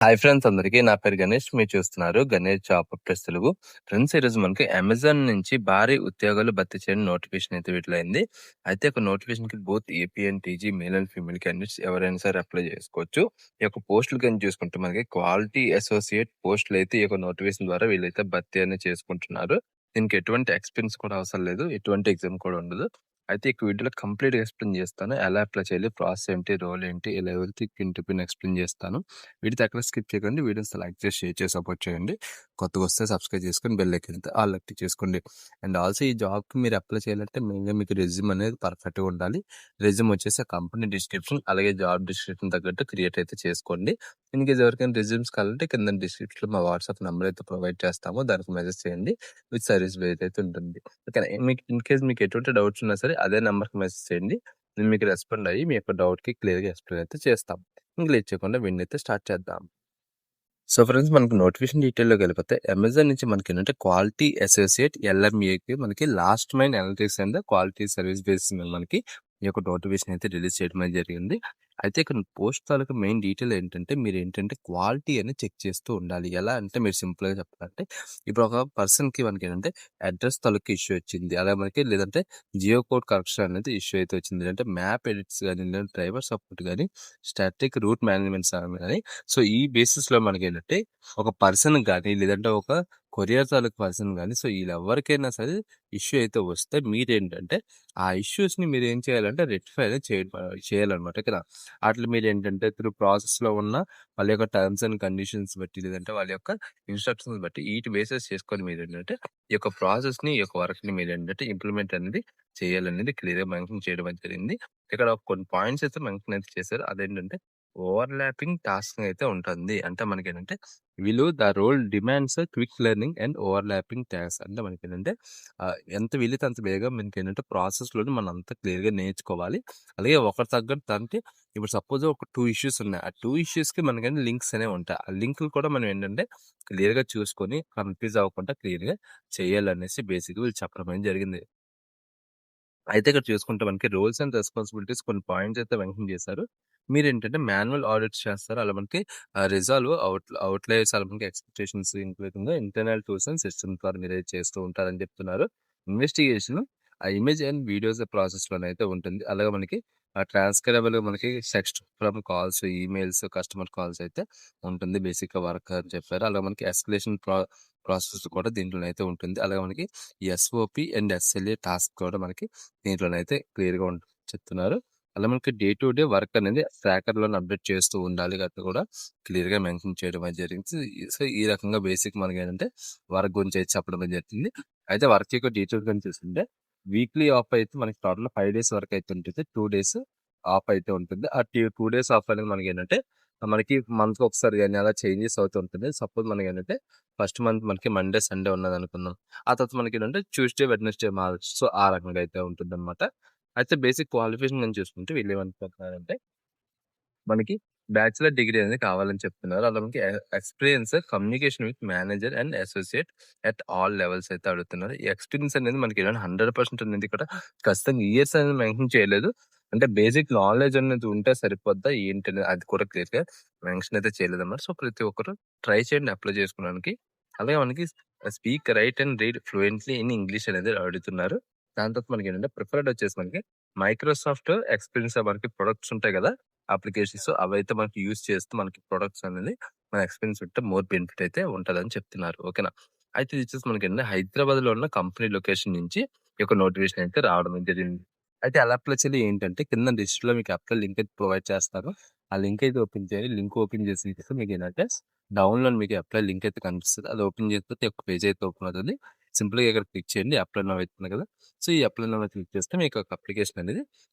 Hi friends అందరికీ. నా పేరు గణేష్. మీరు చూస్తున్నారు Ganesh job updates Telugu. Friends ఈరోజు మనకి అమెజాన్ నుంచి భారీ ఉద్యోగాలు భర్తీ చేయడం నోటిఫికేషన్ అయితే విడుదలైంది. అయితే ఒక నోటిఫికేషన్‌కి both AP and TG male and female candidates ఎవరైనా సరే అప్లై చేసుకోవచ్చు. ఈ యొక్క పోస్టులు గాని చూసుకుంటే మనకి క్వాలిటీ అసోసియేట్ పోస్టులు అయితే ఈ యొక్క నోటిఫికేషన్ ద్వారా వీళ్ళైతే భర్తీ అనేది చేసుకుంటున్నారు. దీనికి ఎటువంటి ఎక్స్‌పీరియన్స్ కూడా అవసరం లేదు. ఎటువంటి ఎగ్జామ్ కూడా ఉండదు. అయితే ఈ వీడియోలో కంప్లీట్‌గా ఎక్స్‌ప్లెయిన్ చేస్తాను. ఎలా అప్లై చేయాలి? ప్రాసెస్ ఏంటి? రోల్ ఏంటి? ఇలా వెళ్తే పిన్ టు పిన్ ఎక్స్‌ప్లెయిన్ చేస్తాను. వీడితో ఎక్కడ స్కిప్ చేయకండి. వీడియోస్ లైక్ చేసి షేర్ చేసి సపోర్ట్ చేయండి. కొత్తగా వస్తే సబ్స్క్రైబ్ చేసుకొని బెల్ ఐకాన్ అయితే ఆల్ యాక్టివ్ చేసుకోండి. అండ్ ఆల్సో ఈ జాబ్‌కి మీరు అప్లై చేయాలంటే మెయిన్‌గా మీకు రెజ్యూమ్ అనేది పర్ఫెక్ట్‌గా ఉండాలి. రెజ్యూమ్ వచ్చేసి కంపెనీ డిస్క్రిప్షన్ అలాగే జాబ్ డిస్క్రిప్షన్ తగ్గట్టు క్రియేట్ అయితే చేసుకోండి. ఇన్ కేస్ ఎవరికైనా రెజ్యూమ్స్ కావాలంటే కింద డిస్క్రిప్షన్‌లో మా వాట్సాప్ నెంబర్ అయితే ప్రొవైడ్ చేస్తాము. దానికి మెసేజ్ చేయండి. విత్ సర్వీస్ బేస్ అయితే ఉంటుంది. ఓకేనా. మీకు ఇన్ కేస్ మీకు ఎటువంటి డౌట్స్ ఉన్నా సరే అదే నెంబర్‌కి మెసేజ్ చేయండి. నేను మీకు రెస్పాండ్ అయ్యి మీ యొక్క డౌట్‌కి క్లియర్‌గా ఎక్స్‌ప్లెయిన్ అయితే చేస్తాం. ఇంక లేట్ చేయకుండా వీడిని అయితే స్టార్ట్ చేద్దాం. సో ఫ్రెండ్స్ మనకు నోటిఫికేషన్ డీటెయిల్‌లోకి వెళ్ళిపోతే అమెజాన్ నుంచి మనకేంటంటే క్వాలిటీ అసోసియేట్ ఎల్ఎంఏకి మనకి last mile analytics and quality service basis మీద మనకి ఈ యొక్క నోటిఫికేషన్ అయితే రిలీజ్ చేయడం అయితే జరిగింది. అయితే ఇక్కడ పోస్ట్ తాలూకా మెయిన్ డీటెయిల్ ఏంటంటే మీరేంటంటే క్వాలిటీ అని చెక్ చేస్తూ ఉండాలి. ఎలా అంటే మీరు సింపుల్‌గా చెప్పాలంటే ఇప్పుడు ఒక పర్సన్‌కి మనకేంటంటే అడ్రెస్ తాలూకా ఇష్యూ వచ్చింది. అలా మనకి లేదంటే జియో కోడ్ కరెక్షన్ అనేది ఇష్యూ అయితే వచ్చింది. లేదంటే మ్యాప్ ఎడిట్స్ గాని, లేదంటే డ్రైవర్ సపోర్ట్ గాని, స్టాటిక్ రూట్ మేనేజ్‌మెంట్స్ గాని సో ఈ బేసిస్‌లో మనకేంటంటే ఒక పర్సన్ గాని, లేదంటే ఒక కొరియర్ తాలూకు పర్సన్ గాని సో ఈళ్ళెవ్వరికైనా సరే ఇష్యూ అయితే వస్తే మీరేంటంటే ఆ ఇష్యూస్‌ని మీరేం చేయాలంటే రెక్టిఫై అనేది చేయాలన్నమాట. ఓకేనా. అట్లా మీరేంటంటే త్రూ ప్రాసెస్‌లో ఉన్న వాళ్ళ యొక్క టర్మ్స్ అండ్ కండిషన్స్ బట్టి, లేదంటే వాళ్ళ యొక్క ఇన్‌స్ట్రక్షన్స్ బట్టి ఈటి బేసెస్ చేసుకొని మీరేంటంటే ఈ యొక్క ప్రాసెస్‌ని, ఈ యొక్క వర్క్‌ని మీరేంటంటే ఇంప్లిమెంట్ అనేది చేయాలనేది క్లియర్‌గా మెన్షన్ చేయడం అయితే జరిగింది. ఇక్కడ కొన్ని పాయింట్స్ అయితే మెన్షన్ అయితే చేశారు. అదేంటంటే ఓవర్‌లాపింగ్ టాస్కింగ్ అయితే ఉంటుంది. అంటే మనకేంటంటే వీళ్ళు the role demands quick learning and overlapping task. అంటే మనకేంటంటే ఎంత వీలైతే అంత వేగంగా మనకేంటంటే ప్రాసెస్‌లోని మనం అంతా క్లియర్‌గా నేర్చుకోవాలి. అలాగే ఒకటి తగ్గట్టు అంటే ఇప్పుడు సపోజ్ ఒక 2 ఇష్యూస్ ఉన్నాయి. ఆ 2 ఇష్యూస్‌కి మనకేంటి లింక్స్ అనేవి ఉంటాయి. ఆ లింకులు కూడా మనం ఏంటంటే క్లియర్‌గా చూసుకొని కన్‌ఫ్యూజ్ అవ్వకుండా క్లియర్‌గా చేయాలనేసి బేసిక్‌గా వీళ్ళు చెప్పడం అనేది జరిగింది. అయితే ఇక్కడ చూసుకుంటే మనకి రోల్స్ అండ్ రెస్పాన్సిబిలిటీస్ కొన్ని పాయింట్స్ అయితే మెన్షన్ చేశారు. మీరేంటంటే మాన్యువల్ ఆడిట్స్ చేస్తారు. అలా మనకి రిజాల్వ్ అవుట్లయర్స్ అలా మనకి expectations including internal tools and systems ద్వారా మీరైతే చేస్తూ ఉంటారని చెప్తున్నారు. ఇన్వెస్టిగేషన్ ఆ ఇమేజ్ అండ్ వీడియోస్ ప్రాసెస్‌లోనైతే ఉంటుంది. అలాగే మనకి ట్రాన్స్‌క్రైబుల్ మనకి text from calls, emails, customer calls అయితే ఉంటుంది. బేసిక్‌గా వర్క్ అని చెప్పారు. అలాగే మనకి ఎస్కలేషన్ ప్రాసెస్ కూడా దీంట్లోనైతే ఉంటుంది. అలాగే మనకి ఎస్ఓపి అండ్ ఎస్ఎల్ఏ టాస్క్ కూడా మనకి దీంట్లోనైతే క్లియర్‌గా చెప్తున్నారు. అలా మనకి డే టు డే వర్క్ అనేది ట్రాకర్‌లోని అప్డేట్ చేస్తూ ఉండాలి గట్రా కూడా క్లియర్‌గా మెన్షన్ చేయడం అయితే జరిగింది. సో ఈ రకంగా బేసిక్ మనకేంటంటే వర్క్ గురించి అయితే చెప్పడం అయితే జరిగింది. అయితే వర్క్ యొక్క డీటెయిల్స్ గాని చూసుకుంటే వీక్లీ ఆఫ్ అయితే మనకి టోటల్ 5 డేస్ వరకు అయితే ఉంటుంది. 2 డేస్ ఆఫ్ అయితే ఉంటుంది. ఆ 2 డేస్ ఆఫ్ అనేది మనకేంటంటే మనకి మంత్‌కి ఒకసారి గాని అలా చేంజెస్ అవుతూ ఉంటుంది. సపోజ్ మనకేంటంటే ఫస్ట్ మంత్ మనకి మండే, సండే ఉన్నదనుకుందాం. ఆ తర్వాత మనకేంటంటే ట్యూస్‌డే, వెడ్నెస్‌డే మారొచ్చు. సో ఆ రకంగా అయితే ఉంటుందన్నమాట. అయితే బేసిక్ క్వాలిఫికేషన్ గాని చూసుకుంటే వీళ్ళేమనుకుంటున్నారంటే మనకి బ్యాచిలర్ డిగ్రీ అనేది కావాలని చెప్తున్నారు. అలా మనకి experience communication with manager and associate at all levels అయితే అడుగుతున్నారు. ఈ ఎక్స్‌పీరియన్స్ అనేది మనకి 100% అనేది ఇక్కడ ఖచ్చితంగా ఇయర్స్ అనేది మెన్షన్ చేయలేదు. అంటే బేసిక్ నాలెడ్జ్ అనేది ఉంటే సరిపోద్దా ఏంటి అనేది అది కూడా క్లియర్‌గా మెన్షన్ అయితే చేయలేదన్నమాట. సో ప్రతి ఒక్కరు ట్రై చేయండి అప్లై చేసుకోవడానికి. అలాగే మనకి speak, right and read fluently in English అనేది అడుగుతున్నారు. దాని తర్వాత మనకేంటంటే ప్రిఫర్డ్ వచ్చేసి మనకి మైక్రోసాఫ్ట్ ఎక్స్‌పీరియన్స్ మనకి ప్రొడక్ట్స్ ఉంటాయి కదా! అప్లికేషన్స్ అవైతే మనకి యూజ్ చేస్తూ మనకి ప్రొడక్ట్స్ అనేది మన ఎక్స్‌పీరియన్స్ ఉంటే మోర్ బెనిఫిట్ అయితే ఉంటదని చెప్తున్నారు. ఓకేనా. అయితే ఇది వచ్చేసి మనకేంటంటే హైదరాబాద్‌లో ఉన్న కంపెనీ లొకేషన్ నుంచి ఈ యొక్క నోటిఫికేషన్ అయితే రావడం జరిగింది. అయితే ఎలా అప్లై చేయాలి ఏంటంటే కింద డిస్క్రిప్షన్‌లో మీకు అప్లై లింక్ అయితే ప్రొవైడ్ చేస్తారు. ఆ లింక్ అయితే ఓపెన్ చేయాలి. లింక్ ఓపెన్ చేసి మీకేంటంటే డౌన్‌లోడ్ మీకు అప్లై లింక్ అయితే కనిపిస్తది. అది ఓపెన్ చేస్తే ఒక పేజ్ అయితే ఓపెన్ అవుతది. సింపుల్‌గా ఇక్కడ క్లిక్ చేయండి. అప్లై నౌ అవుతుంది కదా! సో ఈ అప్లై నౌ మీద క్లిక్ చేస్తే మీకు ఒక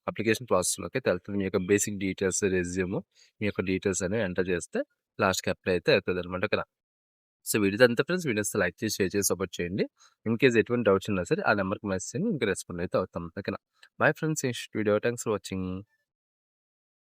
అప్లికేషన్ ప్రాసెస్‌లోకి వెళ్తుంది. మీ యొక్క బేసిక్ డీటెయిల్స్, రెజ్యూమ్, మీ యొక్క డీటెయిల్స్ అనేవి ఎంటర్ చేస్తే లాస్ట్‌కి అప్లై అయితే అవుతదనమాట ఓకేనా. సో వీడియో అంతా ఫ్రెండ్స్. వీడియోస్ లైక్ చేసి, షేర్ చేసి సపోర్ట్ చేయండి. ఇన్ కేస్ ఎటువంటి డౌట్స్ ఉన్నా సరే ఆ నెంబర్‌కి మెసేజ్ చేయండి. మీకు రెస్పాండ్ అయితే అవుతాం. ఓకేనా. Bye friends. Next video. Thanks for watching.